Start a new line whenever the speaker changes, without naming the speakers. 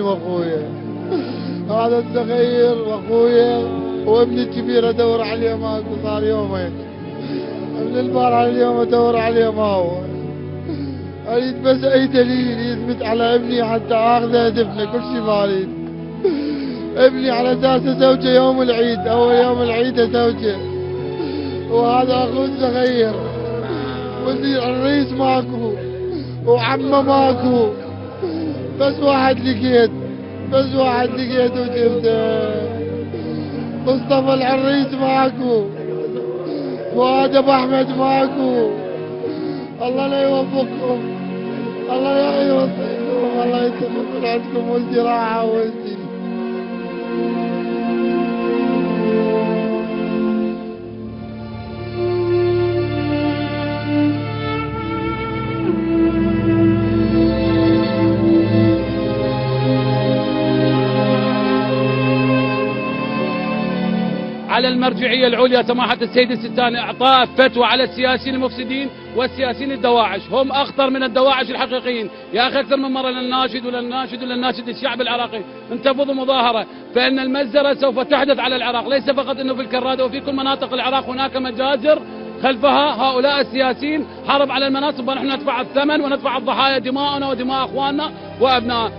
واخويا. هذا الصغير واخويا وابني الكبير ادور عليه ماكو، صار يومين من البارحة اليوم ادور عليه ما هو. اريد بس اي دليل يثبت على ابني حتى اخذه ادفنه، كل شيء ما اريد. ابني على اساس ازوجه يوم العيد، اول يوم العيد ازوجه، وهذا اخوه الصغير، والرئيس ماكو وعمه ماكو، بس واحد لقيت وجبته. مصطفى العريس ماكو، فؤاد ابو احمد ماكو. الله لا يوفقكم، الله لا يوفقكم، الله يتمم عندكم والجراحه والدين.
على المرجعية العليا سماحة السيد الستاني إعطاء فتوى على السياسيين المفسدين والسياسيين الدواعش، هم أخطر من الدواعش الحقيقيين. يا أخي أكثر من مرة للناشد الشعب العراقي انتفضوا مظاهرة، فإن المجزرة سوف تحدث على العراق، ليس فقط أنه في الكرادة وفي كل مناطق العراق هناك مجازر خلفها هؤلاء السياسيين، حرب على المناصب، ونحن ندفع الثمن وندفع الضحايا، دماءنا ودماء أخواننا وأبنائنا.